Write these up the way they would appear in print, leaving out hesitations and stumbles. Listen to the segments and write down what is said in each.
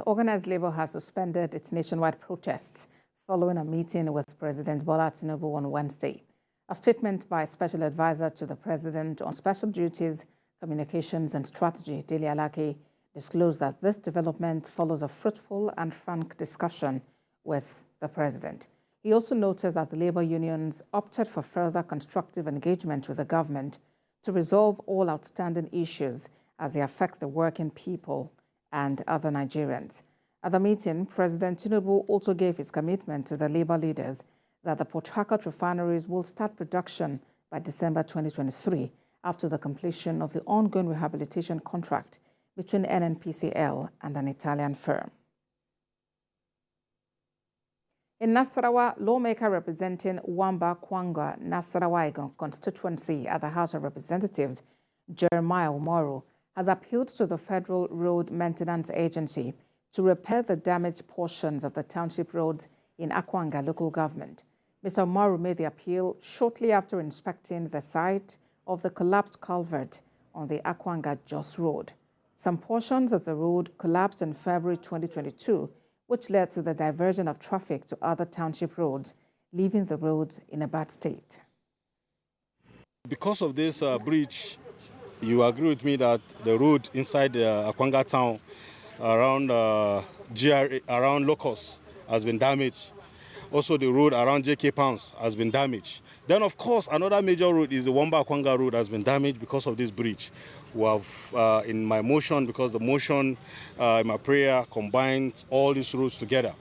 Organized labor has suspended its nationwide protests following a meeting with President Bola Tinubu on Wednesday. A statement by Special Advisor to the President on Special Duties, Communications and Strategy, Dele Alake, disclosed that this development follows a fruitful and frank discussion with the President. He also noted that the labor unions opted for further constructive engagement with the government to resolve all outstanding issues as they affect the working people and other Nigerians. At the meeting, President Tinubu also gave his commitment to the labor leaders that the Port Harcourt refineries will start production by December 2023 after the completion of the ongoing rehabilitation contract between NNPCL and an Italian firm. In Nasarawa, lawmaker representing Wamba Kwanga, Nasarawa constituency at the House of Representatives, Jeremiah Umaru, has appealed to the Federal Road Maintenance Agency to repair the damaged portions of the township roads in Akwanga local government. Mr. Umaru made the appeal shortly after inspecting the site of the collapsed culvert on the Akwanga-Jos Road. Some portions of the road collapsed in February 2022, which led to the diversion of traffic to other township roads, leaving the roads in a bad state. Because of this bridge, you agree with me that the road inside Akwanga town around GRA, around Locust has been damaged. Also, the road around JK Pounds has been damaged. Then, of course, another major road is the Wamba Akwanga road has been damaged because of this bridge. We have, in my motion, because the motion in my prayer combines all these roads together.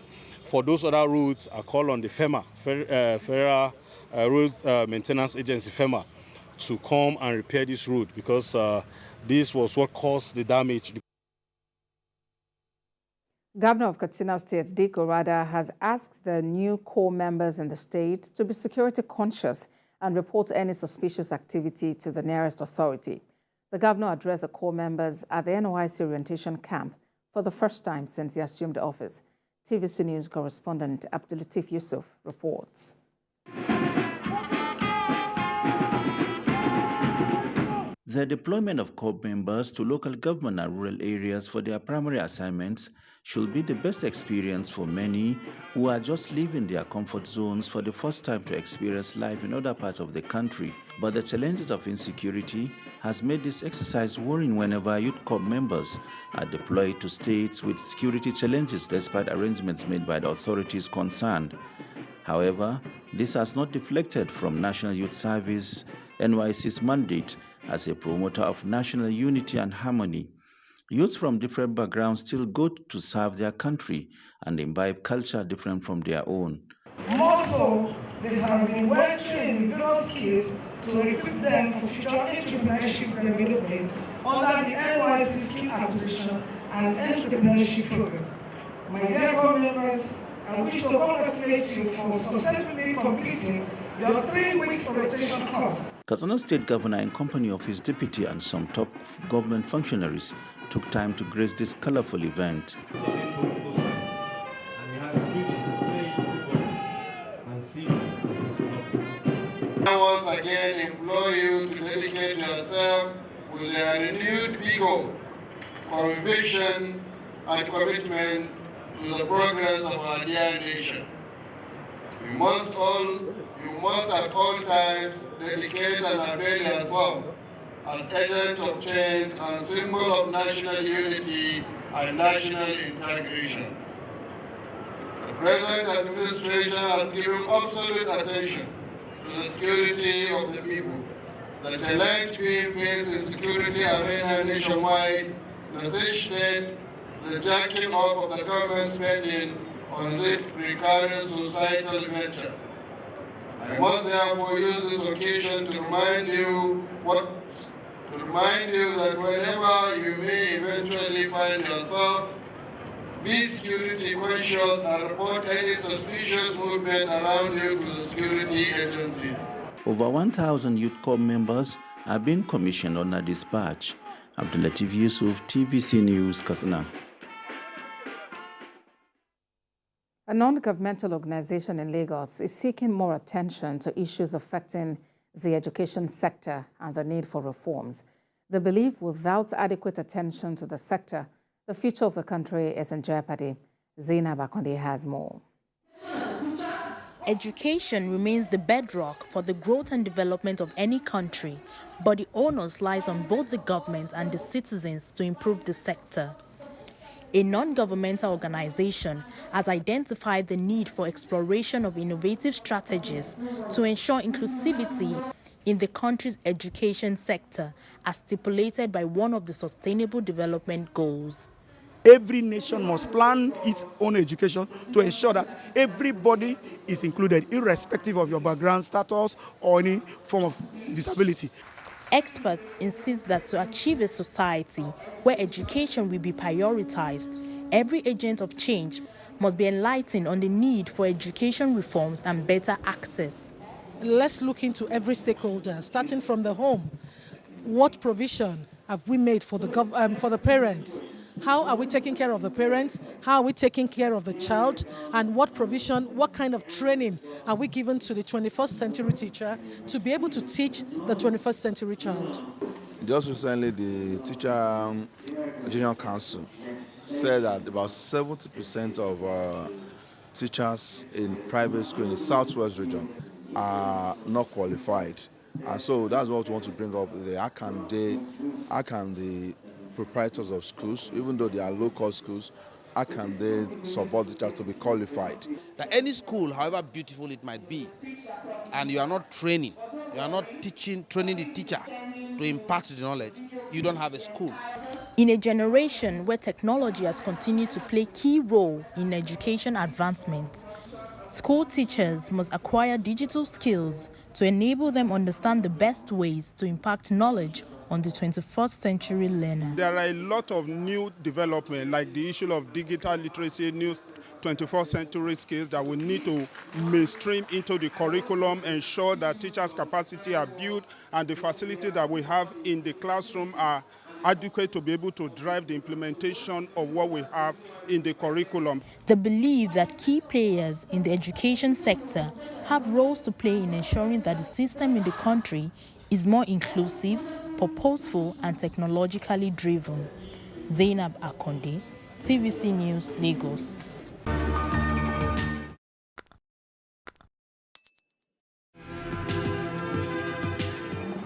For those other roads, I call on the FEMA, Federal Road Maintenance Agency, FEMA, to come and repair this road because this was what caused the damage. Governor of Katsina State, Diko Rada, has asked the new core members in the state to be security conscious and report any suspicious activity to the nearest authority. The governor addressed the core members at the NYSC orientation camp for the first time since he assumed office. TVC News correspondent Abdulatif Yusuf reports. The deployment of corps members to local government and rural areas for their primary assignments should be the best experience for many who are just leaving their comfort zones for the first time to experience life in other parts of the country. But the challenges of insecurity has made this exercise worrying whenever youth corps members are deployed to states with security challenges despite arrangements made by the authorities concerned. However, this has not deflected from National Youth Service, NYSC's mandate as a promoter of national unity and harmony. Youths from different backgrounds still go to serve their country and imbibe culture different from their own. More so, they have been well trained in various skills to equip them for future entrepreneurship development under the NYSC Skill Acquisition and Entrepreneurship Program. My dear corps members, I wish to congratulate you for successfully completing your 3 weeks orientation course. Katsina State Governor, in company of his deputy and some top government functionaries, took time to grace this colorful event. I once again implore you to dedicate yourself with a renewed vigor, conviction, and commitment to the progress of our dear nation. You must at all times dedicate and avail yourself as agent of change and symbol of national unity and national integration. The present administration has given absolute attention to the security of the people. The challenge being faced in security arena nationwide necessitates the jacking up of the government spending on this precarious societal venture. I must therefore use this occasion to remind you that whenever you may eventually find yourself, be security conscious and report any suspicious movement around you to the security agencies. Over 1,000 youth corps members are being commissioned under this batch. Abdulatif Yusuf, TVC News, Katsina. A non-governmental organization in Lagos is seeking more attention to issues affecting the education sector and the need for reforms. They believe without adequate attention to the sector, The future of the country is in jeopardy. Zainab Akonde has more. Education remains the bedrock for the growth and development of any country, but the onus lies on both the government and the citizens to improve the sector. A non-governmental organization has identified the need for exploration of innovative strategies to ensure inclusivity in the country's education sector, as stipulated by one of the Sustainable Development Goals. Every nation must plan its own education to ensure that everybody is included, irrespective of your background, status, or any form of disability. Experts insist that to achieve a society where education will be prioritized, every agent of change must be enlightened on the need for education reforms and better access. Let's look into every stakeholder, starting from the home. What provision have we made for the parents? How are we taking care of the parents? How are we taking care of the child? And what provision, what kind of training are we given to the 21st century teacher to be able to teach the 21st century child? Just recently, the Teacher General Council said that about 70% of teachers in private school in the Southwest region are not qualified. And so that's what we want to bring up. How can the proprietors of schools, even though they are local schools, how can they support teachers to be qualified? That any school, however beautiful it might be, and you are not training, you are not training the teachers to impart the knowledge, you don't have a school. In a generation where technology has continued to play a key role in education advancement, school teachers must acquire digital skills to enable them understand the best ways to impact knowledge on the 21st century learner. There are a lot of new development, like the issue of digital literacy, new 21st century skills that we need to mainstream into the curriculum, ensure that teachers' capacity are built and the facilities that we have in the classroom are adequate to be able to drive the implementation of what we have in the curriculum. They believe that key players in the education sector have roles to play in ensuring that the system in the country is more inclusive, purposeful, and technologically driven. Zainab Akonde, TVC News, Lagos.